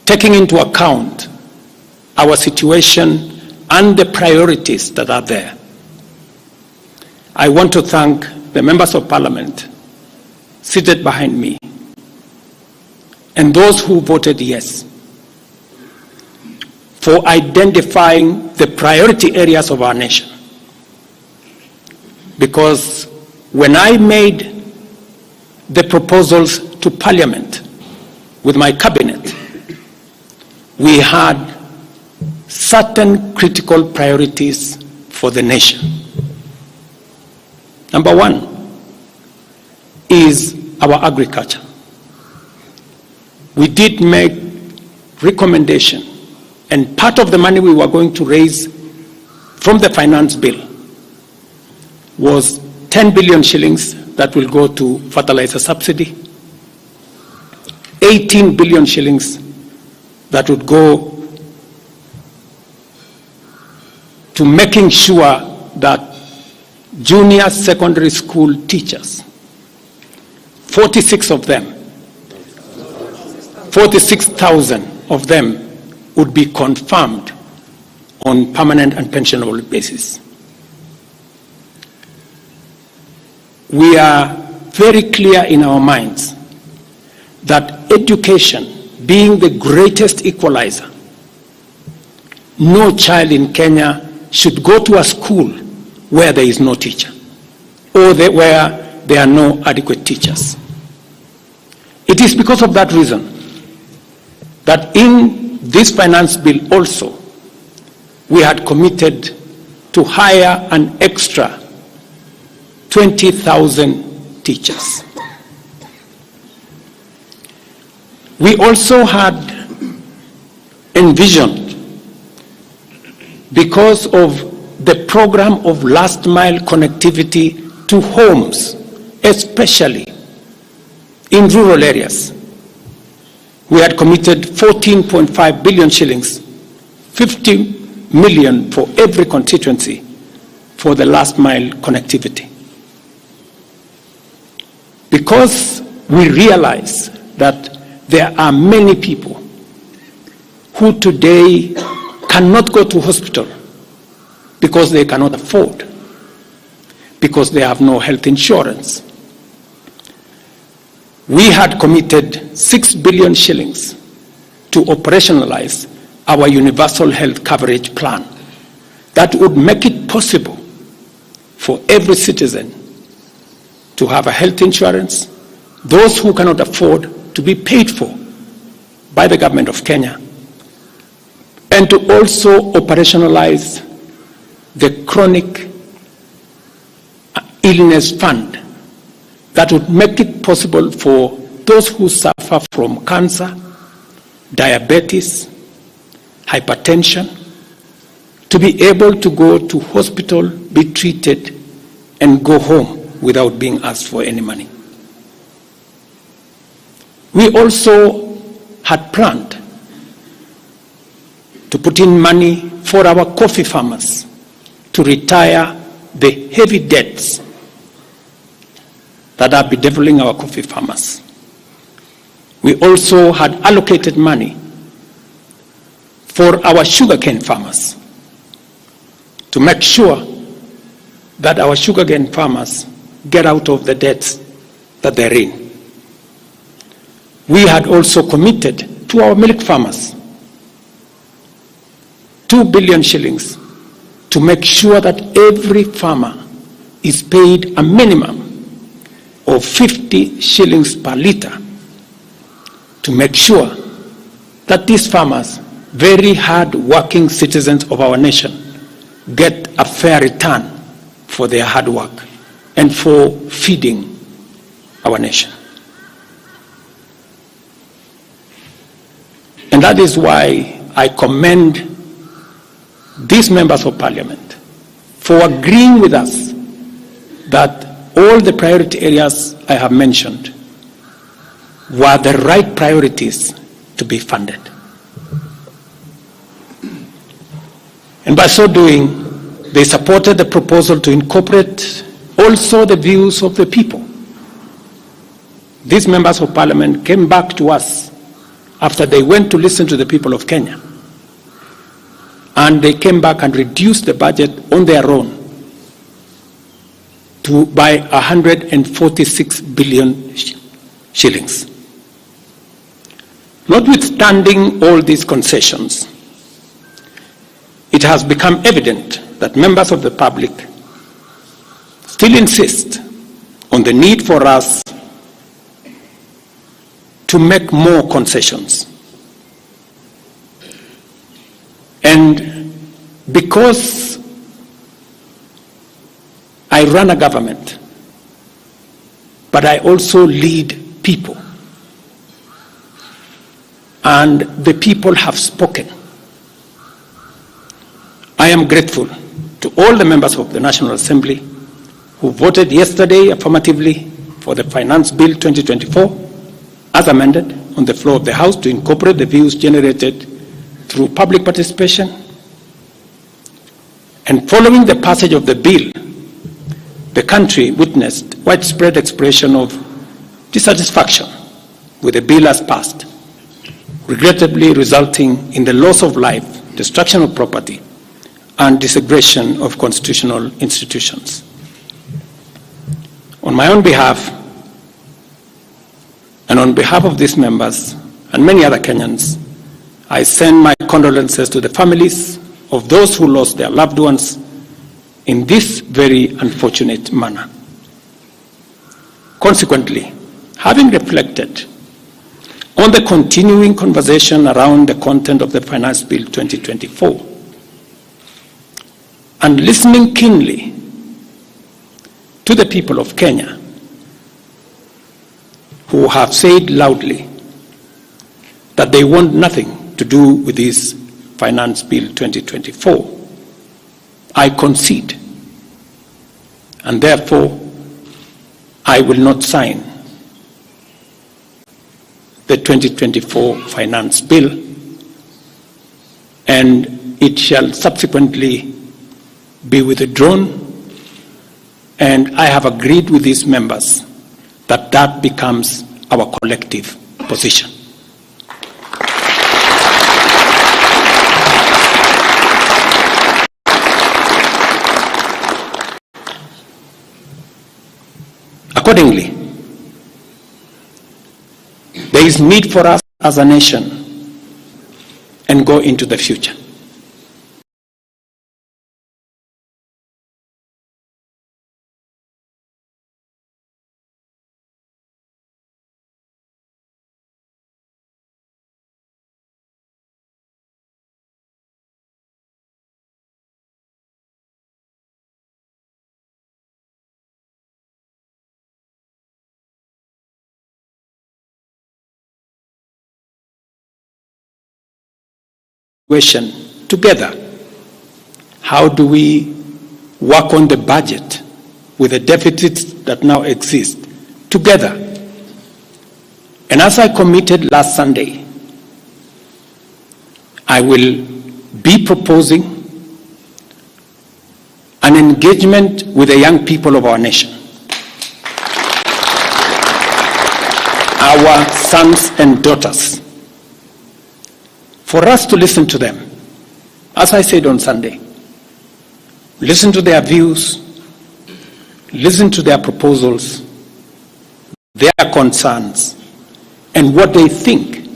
taking into account our situation and the priorities that are there. I want to thank the members of parliament seated behind me and those who voted yes for identifying the priority areas of our nation. Because when I made the proposals to Parliament with my cabinet, we had certain critical priorities for the nation. Number one is our agriculture. We did make recommendation, and part of the money we were going to raise from the finance bill was 10 billion shillings that will go to fertilizer subsidy, 18 billion shillings that would go to making sure that junior secondary school teachers, 46,000 of them would be confirmed on permanent and pensionable basis. We are very clear in our minds that education being the greatest equalizer, no child in Kenya should go to a school where there is no teacher or where there are no adequate teachers. It is because of that reason that in this finance bill also we had committed to hire an extra 20,000 teachers. We also had envisioned, because of the program of last mile connectivity to homes, especially in rural areas, we had committed 14.5 billion shillings, 50 million for every constituency for the last mile connectivity. Because we realize that there are many people who today cannot go to hospital because they cannot afford, because they have no health insurance. We had committed 6 billion shillings to operationalize our universal health coverage plan that would make it possible for every citizen to have a health insurance, those who cannot afford to be paid for by the government of Kenya, and to also operationalize the chronic illness fund that would make it possible for those who suffer from cancer, diabetes, hypertension, to be able to go to hospital, be treated, and go home without being asked for any money. We also had planned to put in money for our coffee farmers to retire the heavy debts that are bedeviling our coffee farmers. We also had allocated money for our sugarcane farmers to make sure that our sugarcane farmers get out of the debts that they're in. We had also committed to our milk farmers 2 billion shillings to make sure that every farmer is paid a minimum of 50 shillings per litre, to make sure that these farmers, very hard-working citizens of our nation, get a fair return for their hard work and for feeding our nation. And that is why I commend these members of parliament for agreeing with us that all the priority areas I have mentioned were the right priorities to be funded. And by so doing, they supported the proposal to incorporate also the views of the people. These members of parliament came back to us after they went to listen to the people of Kenya, and they came back and reduced the budget on their own to by 146 billion shillings. Notwithstanding all these concessions, it has become evident that members of the public still insist on the need for us to make more concessions. And because I run a government, but I also lead people, and the people have spoken, I am grateful to all the members of the National Assembly who voted yesterday affirmatively for the Finance Bill 2024 as amended on the floor of the House to incorporate the views generated through public participation. And following the passage of the bill, the country witnessed widespread expression of dissatisfaction with the bill as passed, regrettably resulting in the loss of life, destruction of property, and desecration of constitutional institutions. On my own behalf, and on behalf of these members and many other Kenyans, I send my condolences to the families of those who lost their loved ones in this very unfortunate manner. Consequently, having reflected on the continuing conversation around the content of the Finance Bill 2024, and listening keenly to the people of Kenya who have said loudly that they want nothing to do with this Finance Bill 2024, I concede, and therefore I will not sign the 2024 Finance Bill, and it shall subsequently be withdrawn, and I have agreed with these members that that becomes our collective position. Accordingly, there is need for us as a nation and go into the future. Together, how do we work on the budget with the deficits that now exist together? And as I committed last Sunday, I will be proposing an engagement with the young people of our nation, our sons and daughters, for us to listen to them. As I said on Sunday, listen to their views, listen to their proposals, their concerns, and what they think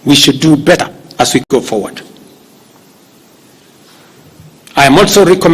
we should do better as we go forward. I am also recommending